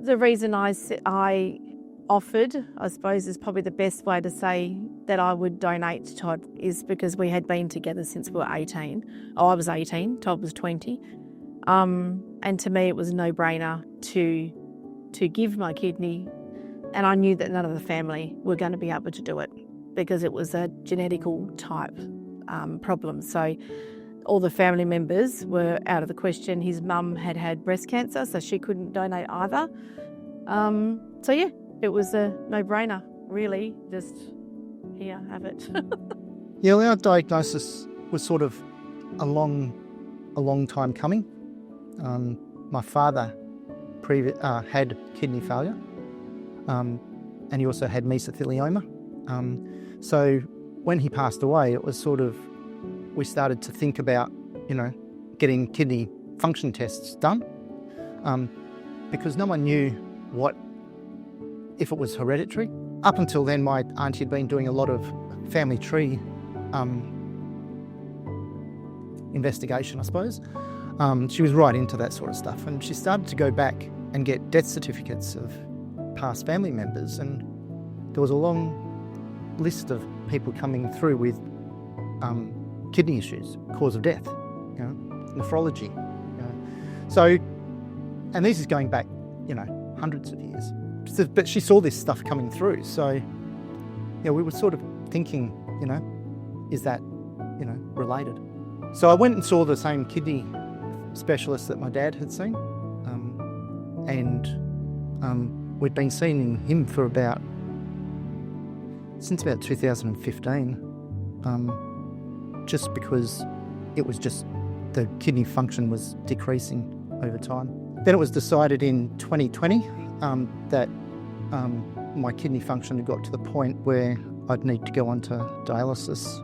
The reason I offered, I suppose is probably the best way to say that I would donate to Tod, is because we had been together since we were 18. Oh, I was 18, Tod was 20. And to me it was a no-brainer to give my kidney, and I knew that none of the family were going to be able to do it because it was a genetical type problem. So all the family members were out of the question. His mum had had breast cancer, so she couldn't donate either. So yeah, it was a no-brainer, really. Just, here, have it. Yeah, well, our diagnosis was sort of a long time coming. My father had kidney failure, and he also had mesothelioma. So when he passed away, it was sort of, we started to think about, getting kidney function tests done, because no one knew if it was hereditary. Up until then, my auntie had been doing a lot of family tree investigation, I suppose. She was right into that sort of stuff, and she started to go back and get death certificates of past family members, and there was a long list of people coming through with kidney issues, cause of death, nephrology. So, and this is going back, hundreds of years. But she saw this stuff coming through, so we were sort of thinking, is that, related? So I went and saw the same kidney specialist that my dad had seen, and we'd been seeing him for since about 2015, just because it was just the kidney function was decreasing over time. Then it was decided in 2020 that my kidney function had got to the point where I'd need to go on to dialysis.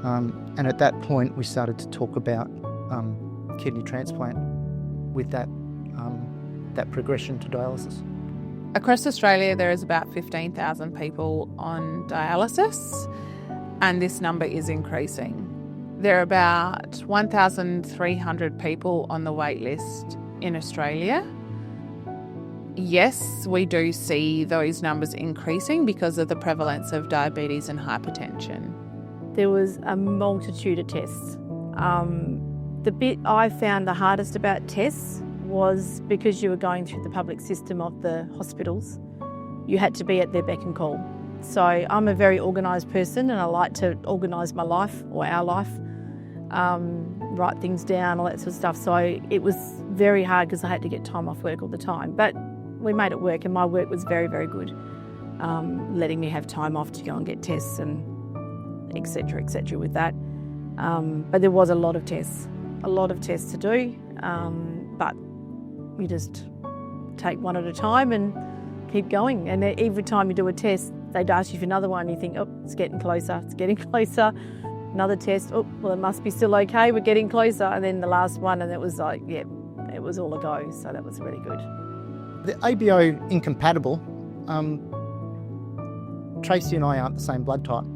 And at that point we started to talk about kidney transplant with that progression to dialysis. Across Australia there is about 15,000 people on dialysis, and this number is increasing. There are about 1,300 people on the wait list in Australia. Yes, we do see those numbers increasing because of the prevalence of diabetes and hypertension. There was a multitude of tests. The bit I found the hardest about tests was because you were going through the public system of the hospitals, you had to be at their beck and call. So I'm a very organised person, and I like to organise my life, or our life, write things down, all that sort of stuff. So it was very hard because I had to get time off work all the time. But we made it work, and my work was very, very good, letting me have time off to go and get tests and et cetera with that. But there was a lot of tests to do, but you just take one at a time and keep going. And every time you do a test, they'd ask you for another one. You think, oh, it's getting closer. Another test, oh, well, it must be still okay, we're getting closer. And then the last one, and it was like, yeah, it was all a go. So that was really good. The ABO-incompatible, Tracey and I aren't the same blood type,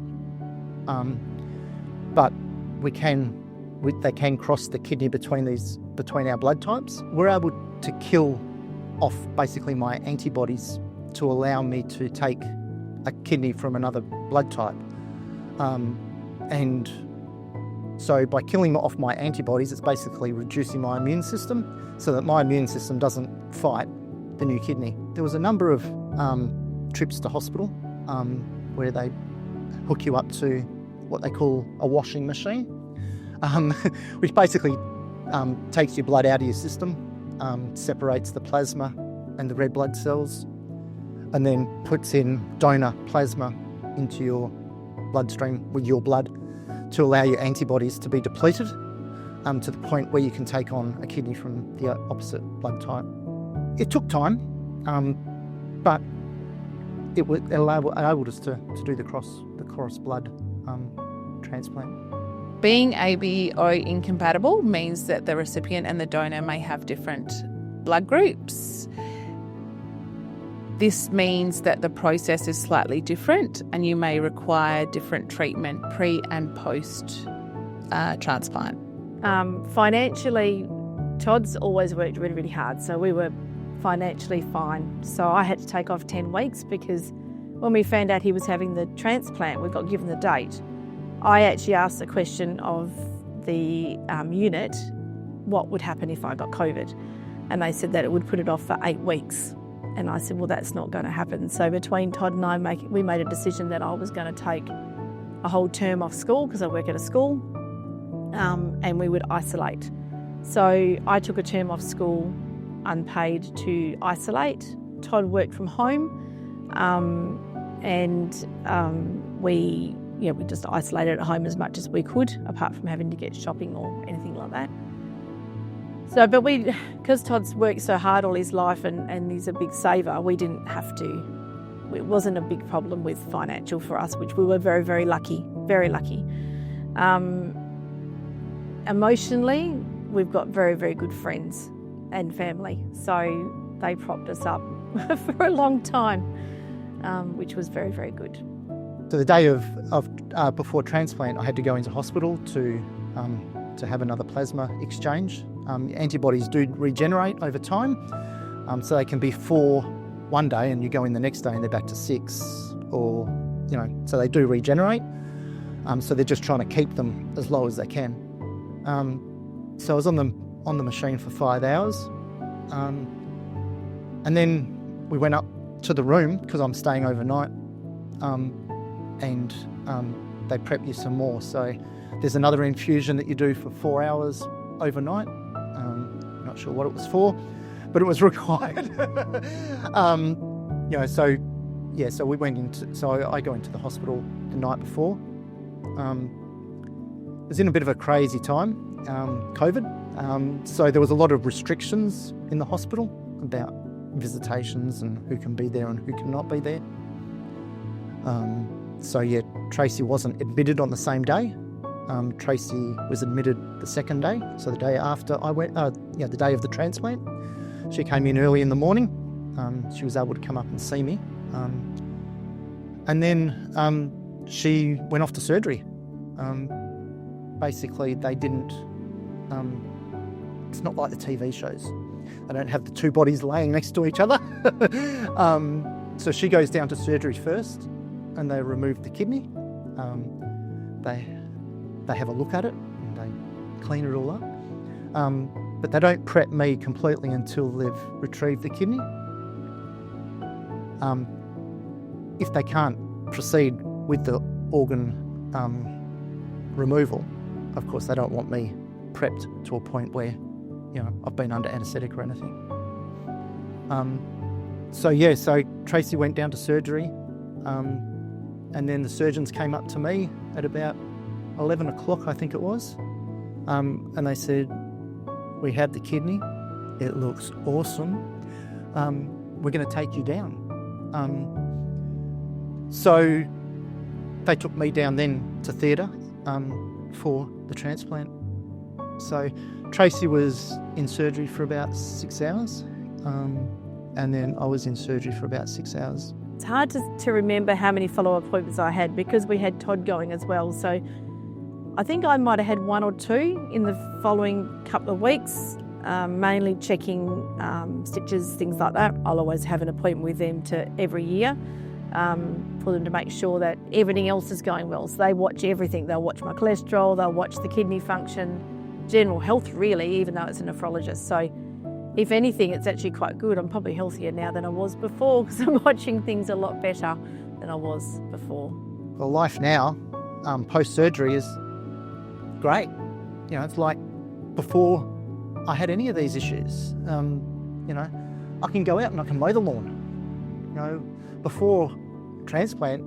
but they can cross the kidney between our blood types. We're able to kill off basically my antibodies to allow me to take a kidney from another blood type. And so by killing off my antibodies, it's basically reducing my immune system so that my immune system doesn't fight the new kidney. There was a number of trips to hospital where they hook you up to what they call a washing machine, which basically takes your blood out of your system, separates the plasma and the red blood cells, and then puts in donor plasma into your bloodstream with your blood to allow your antibodies to be depleted to the point where you can take on a kidney from the opposite blood type. It took time, but it enabled us to do the cross blood transplant. Being ABOi incompatible means that the recipient and the donor may have different blood groups. This means that the process is slightly different and you may require different treatment pre and post transplant. Financially, Tod's always worked really, really hard, so we were financially fine. So I had to take off 10 weeks because when we found out he was having the transplant, we got given the date. I actually asked the question of the unit, what would happen if I got COVID? And they said that it would put it off for 8 weeks. And I said, well, that's not going to happen. So between Tod and I, we made a decision that I was going to take a whole term off school because I work at a school, and we would isolate. So I took a term off school unpaid to isolate. Tod worked from home, we just isolated at home as much as we could, apart from having to get shopping or anything like that. So, but because Tod's worked so hard all his life and he's a big saver, we didn't have to. It wasn't a big problem with financial for us, which we were very, very lucky, very lucky. Emotionally, we've got very, very good friends and family, so they propped us up for a long time, which was very, very good. So the day of before transplant, I had to go into hospital to have another plasma exchange. Antibodies do regenerate over time, so they can be 4 one day and you go in the next day and they're back to 6, or so they do regenerate. So they're just trying to keep them as low as they can. So I was on the machine for 5 hours, and then we went up to the room because I'm staying overnight, and they prep you some more. So there's another infusion that you do for 4 hours overnight. Not sure what it was for, but it was required. So we went into. So I go into the hospital the night before. It was in a bit of a crazy time, COVID. So there was a lot of restrictions in the hospital about visitations and who can be there and who cannot be there. Tracey wasn't admitted on the same day. Tracey was admitted the second day, so the day after I went, the day of the transplant. She came in early in the morning. She was able to come up and see me. And then she went off to surgery. Basically, they didn't, it's not like the TV shows. They don't have the two bodies laying next to each other. So she goes down to surgery first, and they remove the kidney. They have a look at it and they clean it all up. But they don't prep me completely until they've retrieved the kidney. If they can't proceed with the organ removal, of course they don't want me prepped to a point where I've been under anaesthetic or anything. So Tracey went down to surgery, and then the surgeons came up to me at about 11 o'clock, I think it was, and they said, "We have the kidney, it looks awesome, we're going to take you down." So they took me down then to theatre for the transplant. So Tracey was in surgery for about 6 hours, and then I was in surgery for about 6 hours. It's hard to remember how many follow-up appointments I had because we had Tod going as well. So I think I might have had 1 or 2 in the following couple of weeks, mainly checking stitches, things like that. I'll always have an appointment with them every year for them to make sure that everything else is going well. So they watch everything. They'll watch my cholesterol, they'll watch the kidney function, general health really, even though it's a nephrologist. So if anything, it's actually quite good. I'm probably healthier now than I was before because I'm watching things a lot better than I was before. Well, life now, post-surgery, is great. It's like before I had any of these issues. I can go out and I can mow the lawn. Before transplant,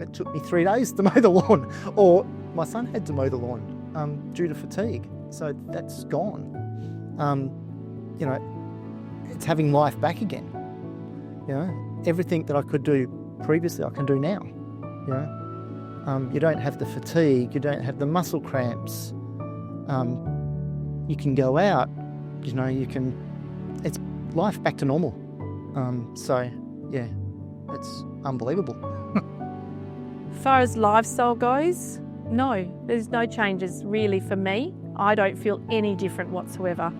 it took me 3 days to mow the lawn, or my son had to mow the lawn due to fatigue. So that's gone. It's having life back again. Everything that I could do previously, I can do now. You don't have the fatigue, you don't have the muscle cramps. You can go out, it's life back to normal. So, yeah, it's unbelievable. As far as lifestyle goes, no, there's no changes really for me. I don't feel any different whatsoever.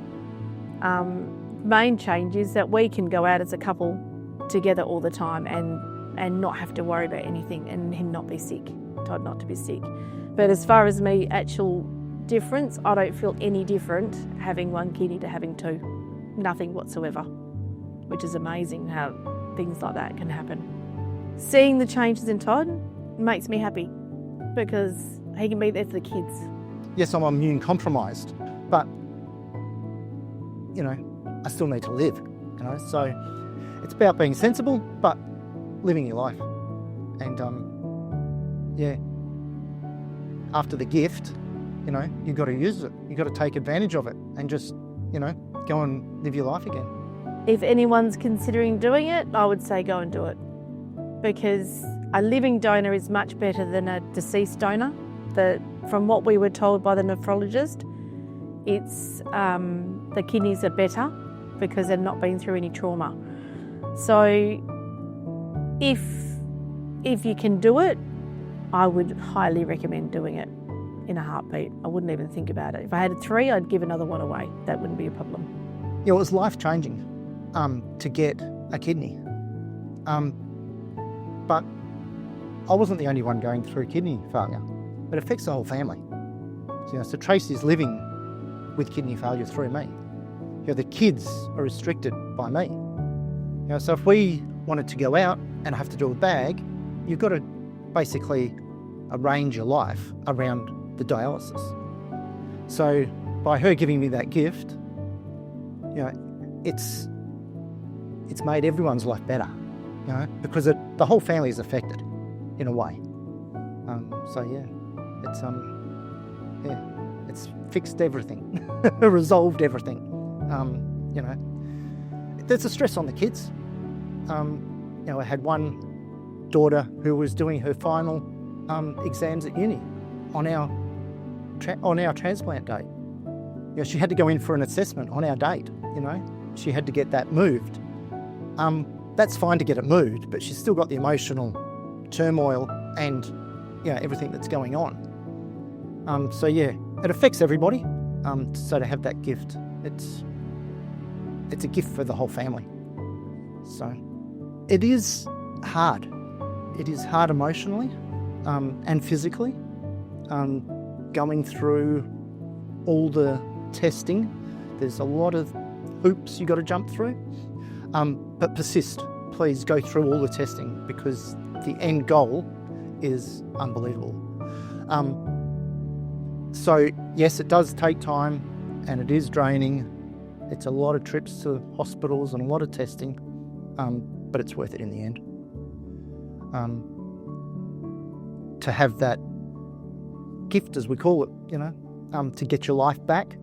Main change is that we can go out as a couple together all the time and not have to worry about anything and him not be sick, Tod not to be sick. But as far as me, actual difference, I don't feel any different having one kidney to having two. Nothing whatsoever, which is amazing how things like that can happen. Seeing the changes in Tod makes me happy because he can be there for the kids. Yes, I'm immune compromised, but, I still need to live, so it's about being sensible, but living your life. And, after the gift, you've got to use it. You've got to take advantage of it and just, go and live your life again. If anyone's considering doing it, I would say go and do it, because a living donor is much better than a deceased donor. From what we were told by the nephrologist, it's the kidneys are better because they've not been through any trauma. So if you can do it, I would highly recommend doing it in a heartbeat. I wouldn't even think about it. If I had 3, I'd give another one away. That wouldn't be a problem. Yeah, it was life-changing to get a kidney. But I wasn't the only one going through kidney failure. It affects the whole family. So Tracey's living with kidney failure through me. The kids are restricted by me. So if we wanted to go out and have to do a bag, you've got to basically arrange your life around the dialysis. So by her giving me that gift, it's made everyone's life better, because the whole family is affected in a way. It's fixed everything, resolved everything. There's a stress on the kids. I had one daughter who was doing her final exams at uni on our transplant date. She had to go in for an assessment on our date. She had to get that moved. That's fine to get it moved, but she's still got the emotional turmoil and everything that's going on. It affects everybody. So to have that gift, it's a gift for the whole family. So it is hard. It is hard emotionally and physically, going through all the testing. There's a lot of hoops you got to jump through, but persist. Please go through all the testing, because the end goal is unbelievable. So yes, it does take time and it is draining. It's a lot of trips to hospitals and a lot of testing, but it's worth it in the end. To have that gift, as we call it, to get your life back,